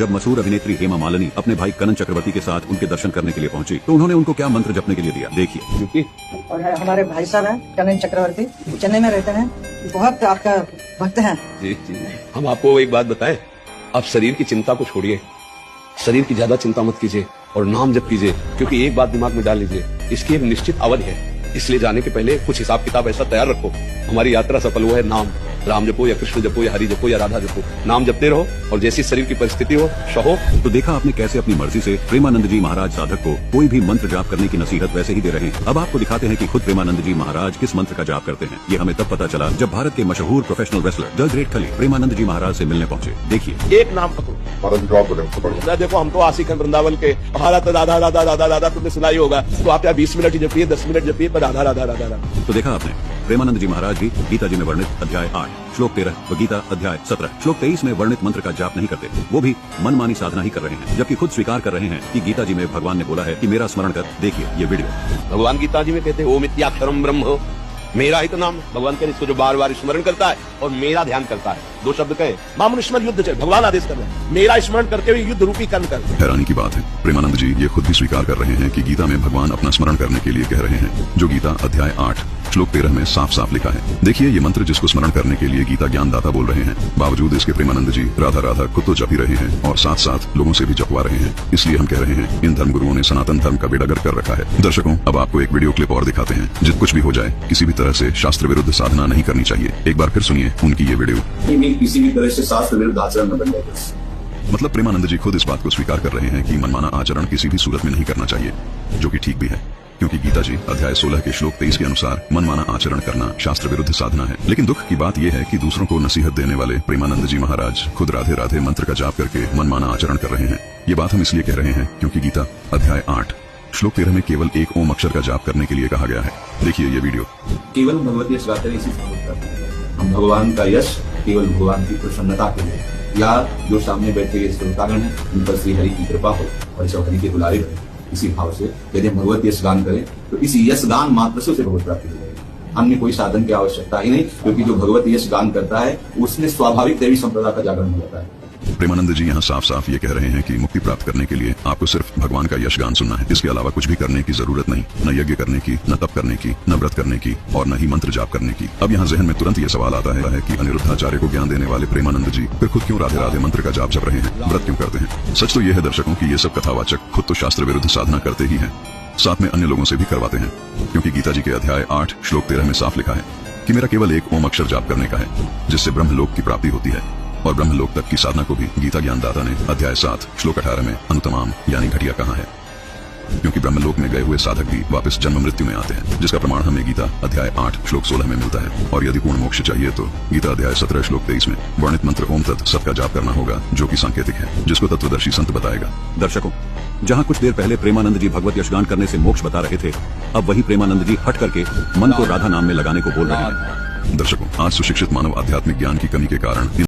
जब मशहूर अभिनेत्री हेमा मालिनी अपने भाई कनन चक्रवर्ती के साथ उनके दर्शन करने के लिए पहुंची तो उन्होंने उनको क्या मंत्र जपने के लिए दिया, देखिए। और हमारे भाई साहब हैं कनन चक्रवर्ती, चेन्नई में रहते हैं, बहुत आपका भक्त हैं। जी जी, हम आपको एक बात बताएं, आप शरीर की चिंता को छोड़िए, शरीर की ज्यादा चिंता मत कीजिए और नाम जप कीजिए, क्योंकि एक बात दिमाग में डाल लीजिए, इसकी एक निश्चित अवधि है। इसलिए जाने के पहले कुछ हिसाब किताब ऐसा तैयार रखो। हमारी यात्रा सफल हुआ है नाम, राम जपो या कृष्ण जपो या हरि जपो या राधा जपो, नाम जपते रहो और जैसी शरीर की परिस्थिति हो सहो। तो देखा आपने कैसे अपनी मर्जी से प्रेमानंद जी महाराज साधक को कोई भी मंत्र जाप करने की नसीहत वैसे ही दे रहे हैं। अब आपको दिखाते हैं कि खुद प्रेमानंद जी महाराज किस मंत्र का जाप करते हैं। ये हमें तब पता चला जब भारत के मशहूर प्रोफेशनल रेसलर द ग्रेट खली प्रेमानंद जी महाराज से मिलने पहुंचे। देखिए, एक नाम पकड़ो, देखो हम तो आशिक हैं वृंदावन के, हमारा तो राधा राधा राधा राधा तुमने सुना ही होगा, तो आप या 20 मिनट जपिए, 10 मिनट जपिए, पर राधा राधा राधा राधा। तो देखा आपने, प्रेमानंद जी महाराज भी गीता जी में वर्णित अध्याय 8 श्लोक 13 व गीता अध्याय 17 श्लोक 23 में वर्णित मंत्र का जाप नहीं करते, वो भी मनमानी साधना ही कर रहे हैं, जबकि खुद स्वीकार कर रहे हैं कि गीता जी में भगवान ने बोला है कि मेरा स्मरण कर। देखिए ये वीडियो। भगवान गीता जी में कहते हैं ओम इत्याक्षरम ब्रह्म, मेरा ही तो नाम। भगवान के इसको जो बार बार स्मरण करता है और मेरा ध्यान करता है, दो शब्द कहे, मामून स्मरण युद्ध चल, भगवान आदेश कर रहे हैं, मेरा स्मरण करते हुए युद्ध रूपी कर्म कर। हैरानी की बात है, प्रेमानंद जी ये खुद भी स्वीकार कर रहे हैं कि गीता में भगवान अपना स्मरण करने के लिए कह रहे हैं, जो गीता अध्याय 8 श्लोक 13 में साफ साफ लिखा है। देखिए ये मंत्र जिसको स्मरण करने के लिए गीता ज्ञानदाता बोल रहे हैं, बावजूद इसके प्रेमानंद जी राधा राधा खुद तो जप ही रहे हैं और साथ साथ लोगों से भी जपवा रहे हैं। इसलिए हम कह रहे हैं इन धर्म गुरुओं ने सनातन धर्म का बेड़ा गर्क कर रखा है। दर्शकों, अब आपको एक वीडियो क्लिप और दिखाते हैं। जित कुछ भी हो जाए, किसी भी तरह से शास्त्र विरुद्ध साधना नहीं करनी चाहिए। एक बार फिर सुनिए उनकी ये वीडियो। किसी भी तरह से शास्त्र विरुद्ध आचरण न बन जाए। मतलब प्रेमानंद जी खुद इस बात को स्वीकार कर रहे हैं कि मनमाना आचरण किसी भी सूरत में नहीं करना चाहिए, जो कि ठीक भी है, क्योंकि गीता जी अध्याय 16 के श्लोक 23 के अनुसार मनमाना आचरण करना शास्त्र विरुद्ध साधना है। लेकिन दुख की बात यह है कि दूसरों को नसीहत देने वाले प्रेमानंद जी महाराज खुद राधे राधे मंत्र का जाप करके मनमाना आचरण कर रहे हैं। ये बात हम इसलिए कह रहे हैं क्योंकि गीता अध्याय 8 श्लोक 13 में केवल एक ओम अक्षर का जाप करने के लिए कहा गया है। देखिए ये वीडियो। केवल भगवत यश गाते इसी से करते हैं हम। भगवान का यश केवल भगवान की प्रसन्नता के लिए, या जो सामने बैठे ये श्रोतागण है उन पर श्री हरि की कृपा हो और सब हरि के बुलारे रहे, इसी भाव से यदि हम भगवत यश गान करें तो इस यश गान मात्र से उसे भगवत प्राप्ति हो जाएगी। अन्य कोई साधन की आवश्यकता ही नहीं, क्योंकि जो भगवत यश गान करता है उसमें स्वाभाविक देवी संप्रदाय का जागरण हो जाता है। प्रेमानंद जी यहाँ साफ साफ ये कह रहे हैं कि मुक्ति प्राप्त करने के लिए आपको सिर्फ भगवान का यश गान सुनना है। इसके अलावा कुछ भी करने की जरूरत नहीं, न यज्ञ करने की, न तप करने की, न व्रत करने की और न ही मंत्र जाप करने की। अब यहाँ जहन में तुरंत ये सवाल आता है कि अनिरुद्धाचार्य को ज्ञान देने वाले प्रेमानंद जी फिर खुद क्यों राधे राधे मंत्र का जाप जप रहे हैं, व्रत क्यों करते हैं? सच तो यह है दर्शकों की ये सब कथावाचक खुद तो शास्त्र विरुद्ध साधना करते ही है, साथ में अन्य लोगों से भी करवाते हैं, क्योंकि गीता जी के अध्याय 8 श्लोक 13 में साफ लिखा है कि मेरा केवल एक ओम अक्षर जाप करने का है, जिससे ब्रह्मलोक की प्राप्ति होती है। और ब्रह्मलोक तक की साधना को भी गीता ज्ञानदाता ने अध्याय 7 श्लोक 18 में अनुतमाम यानी घटिया कहा है, क्योंकि ब्रह्मलोक में गए हुए साधक भी वापस जन्म मृत्यु में आते हैं, जिसका प्रमाण हमें गीता अध्याय 8 श्लोक 16 में मिलता है। और यदि पूर्ण मोक्ष चाहिए तो गीता अध्याय 17 श्लोक 23 में वर्णित मंत्र ओम तत् सत का जाप करना होगा, जो कि सांकेतिक है, जिसको तत्वदर्शी संत बताएगा। दर्शकों, जहाँ कुछ देर पहले प्रेमानंद जी भगवत यशगान करने से मोक्ष बता रहे थे, अब वही प्रेमानंद जी हट करके मन को राधा नाम में लगाने को बोल रहे हैं। दर्शकों, आज सुशिक्षित मानव आध्यात्मिक ज्ञान की कमी के कारण